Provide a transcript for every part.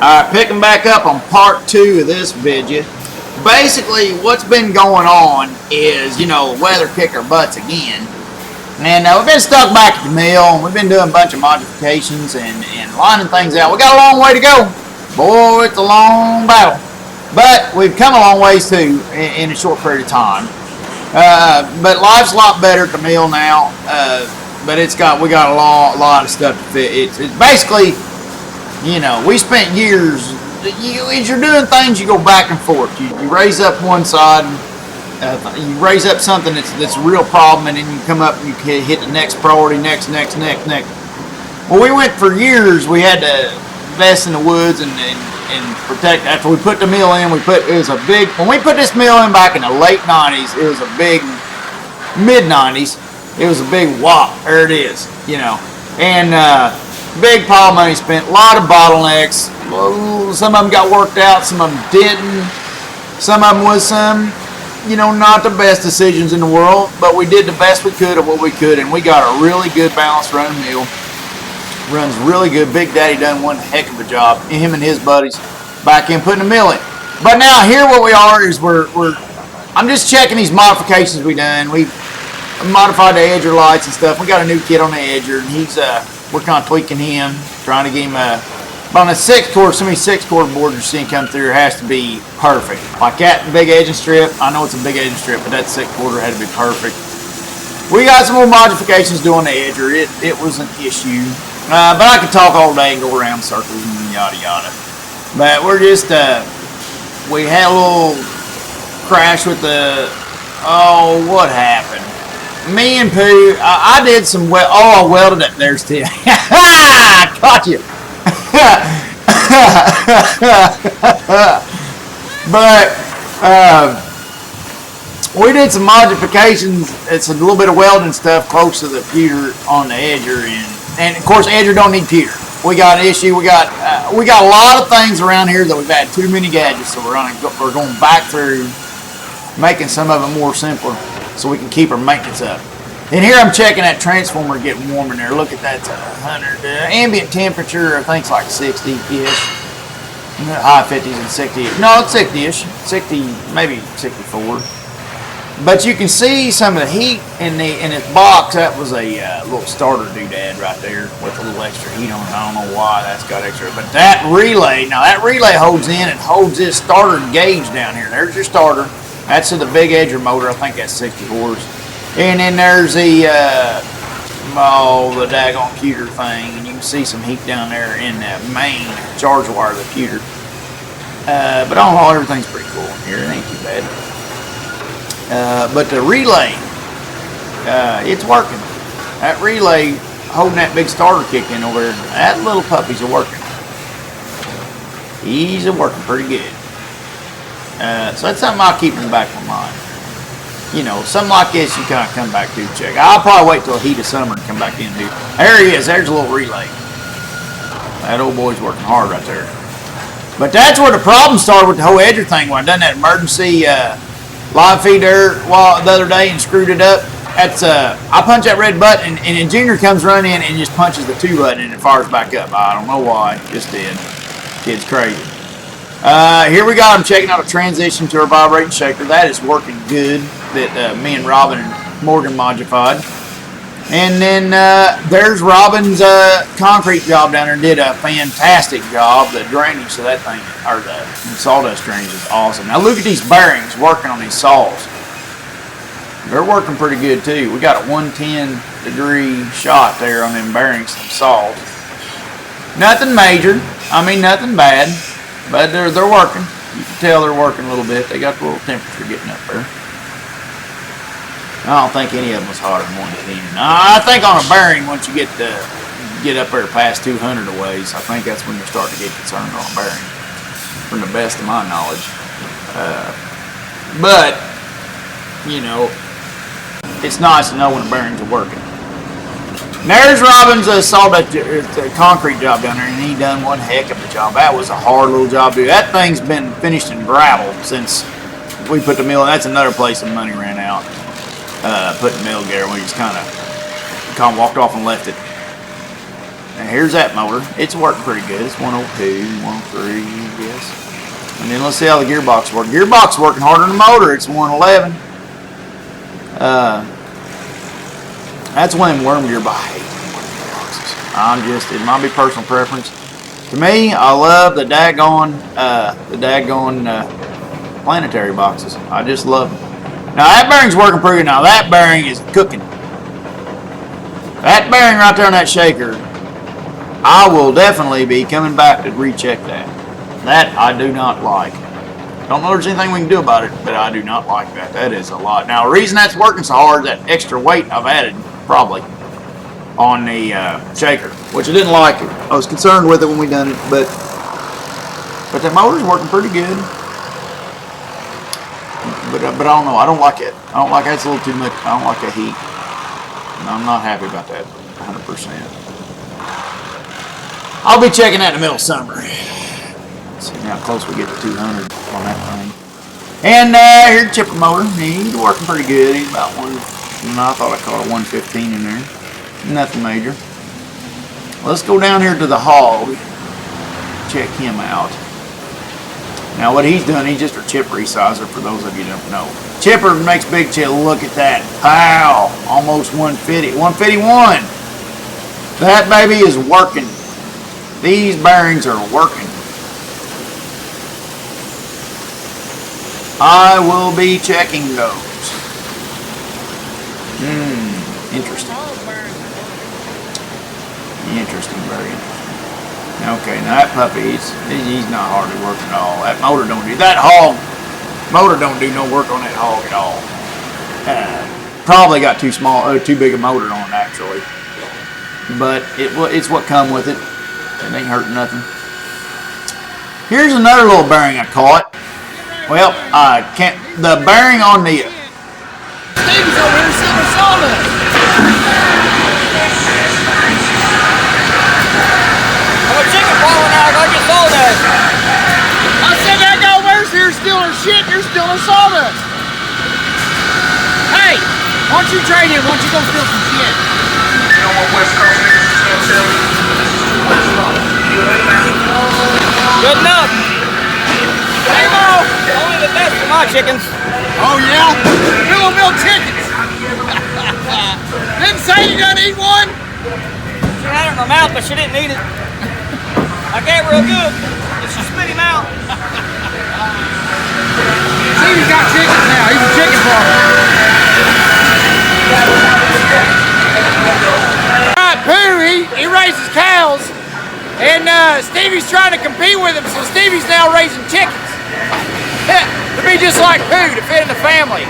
Alright, picking back up on part 2 of this video. Basically, what's been going on is, weather kicked our butts again. And we've been stuck back at the mill, and we've been doing a bunch of modifications and lining things out. We got a long way to go. Boy, it's a long battle. But we've come a long ways too in a short period of time. But life's a lot better at the mill now. But we got a lot of stuff to fit. It's basically, we spent years. As you're doing things, you go back and forth. You raise up one side, you raise up something that's a real problem, and then you come up and you hit the next priority, next. Well, we went for years. We had to invest in the woods and protect. After we put the mill in, when we put this mill in back in the late 90s, it was a big, mid 90s, it was a big whop. There it is, and big pile of money spent, a lot of bottlenecks. Some of them got worked out, some of them didn't. Some of them was not the best decisions in the world, but we did the best we could of what we could, and we got a really good balanced running mill. Runs really good. Big Daddy done one heck of a job. Him and his buddies back in putting the mill in. But now here what we are is I'm just checking these modifications we done. We modified the edger lights and stuff. We got a new kit on the edger, and we're kind of tweaking him, trying to get him on a 6-cord. So many 6-cord boards you're seeing come through has to be perfect. Like that big edging strip. I know it's a big edging strip, but that 6-quarter had to be perfect. We got some more modifications doing the edger. It was an issue. But I could talk all day and go around circles and yada yada. But we're just, we had a little crash with what happened? Me and Pooh, I did some, I welded it. There's Tim. Caught you. But, we did some modifications. It's a little bit of welding stuff close to the pewter on the edger, and of course, edger don't need pewter. We got an issue. We got a lot of things around here that we've had too many gadgets, so we're going back through making some of them more simpler, so we can keep our maintenance up. And here I'm checking that transformer getting warm in there. Look at that, 100 ambient temperature. I think it's like 60-ish, high 50s and 60. No, it's 60-ish, 60, maybe 64. But you can see some of the heat in its box. That was a little starter doodad right there with a little extra heat on it. I don't know why that's got extra. But that relay holds in and holds this starter gauge down here. There's your starter. That's to the big edger motor. I think that's 60 horse. And then there's the daggone pewter thing. And you can see some heat down there in that main charge wire of the pewter. But all in all, everything's pretty cool in here. It ain't too bad. But the relay, it's working. That relay holding that big starter kick in over there, that little puppy's working. He's working pretty good. So that's something I'll keep in the back of my mind. Something like this you kind of come back to check. I'll probably wait till the heat of summer and come back in here. There he is. There's a little relay. That old boy's working hard right there. But that's where the problem started with the whole edger thing. When I done that emergency live feed there the other day and screwed it up. I punch that red button and Junior comes running in and just punches the 2 button and it fires back up. I don't know why. Just did. Kid's crazy. Here we go. I'm checking out a transition to our vibrating shaker. That is working good. That me and Robin and Morgan modified. And then there's Robin's concrete job down there. Did a fantastic job. The drainage of that thing, or the sawdust drainage, is awesome. Now look at these bearings working on these saws. They're working pretty good too. We got a 110-degree shot there on them bearings, some saws. Nothing major. I mean, nothing bad. But they're working. You can tell they're working a little bit. They got the little temperature getting up there. I don't think any of them was hotter than 110. I think on a bearing, once you get up there past 200 a ways, I think that's when you're starting to get concerned on a bearing, from the best of my knowledge. But it's nice to know when the bearings are working. There's Robin's sawdust concrete job down there, and he done one heck of a job. That was a hard little job to do. That thing's been finished in gravel since we put the mill in. That's another place the money ran out. Putting the mill together, we just kind of walked off and left it. Now here's that motor. It's working pretty good. It's 102, 103, yes. And then let's see how the gearbox works. Gearbox is working harder than the motor. It's 111. That's one of them worm gearboxes. I hate worm gearboxes. It might be personal preference. To me, I love the daggone planetary boxes. I just love them. Now that bearing's working pretty good. Now that bearing is cooking. That bearing right there on that shaker, I will definitely be coming back to recheck that. That I do not like. Don't know if there's anything we can do about it, but I do not like that. That is a lot. Now the reason that's working so hard is that extra weight I've added, probably, on the shaker, which I didn't like it. I was concerned with it when we done it, but that motor's working pretty good. But I don't know. I don't like it. I don't like it. It's a little too much. I don't like the heat. I'm not happy about that 100%. I'll be checking that in the middle of summer. Let's see how close we get to 200 on that thing. And here's the chipper motor. He's working pretty good. He's about one. I thought I caught a 115 in there. Nothing major. Let's go down here to the hog. Check him out. Now what he's done, he's just a chip resizer for those of you who don't know. Chipper makes big chip. Look at that. Pow! Almost 150. 151. That baby is working. These bearings are working. I will be checking those. Interesting. Interesting, very interesting. Okay, now that puppy, he's not hardly working at all. That motor don't do that hog. Motor don't do no work on that hog at all. Probably got too big a motor on it actually. But it's what come with it. It ain't hurting nothing. Here's another little bearing I caught. Well, I can't. The bearing on the. Steve's over here selling sawdust. I'm a chicken farmer now. I gotta get sawdust. I said that guy wears here stealing shit. You're stealing sawdust. Hey, why don't you trade in? Why don't you go steal some shit? You know what West Coast niggas is gonna tell me? Good enough. Hey, Mo. Only the best for my chickens. Oh yeah? Mill chickens! Didn't say you gonna eat one? She had it in her mouth, but she didn't eat it. I gave her a good, and she spit him out. See, he's got chickens now. He's a chicken farmer. Right, Pooh, he raises cows, and Stevie's trying to compete with him, so Stevie's now raising chickens. To be just like Pooh, to fit in the family.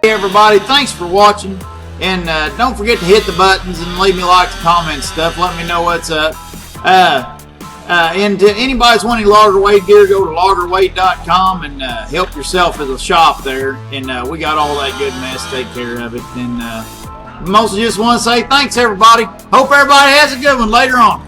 Hey everybody, thanks for watching. And don't forget to hit the buttons and leave me likes, comments, stuff. Let me know what's up. And to anybody's wanting logger weight gear, go to loggerweight.com and help yourself at the shop there. And we got all that good mess. Take care of it. And mostly just want to say thanks, everybody. Hope everybody has a good one later on.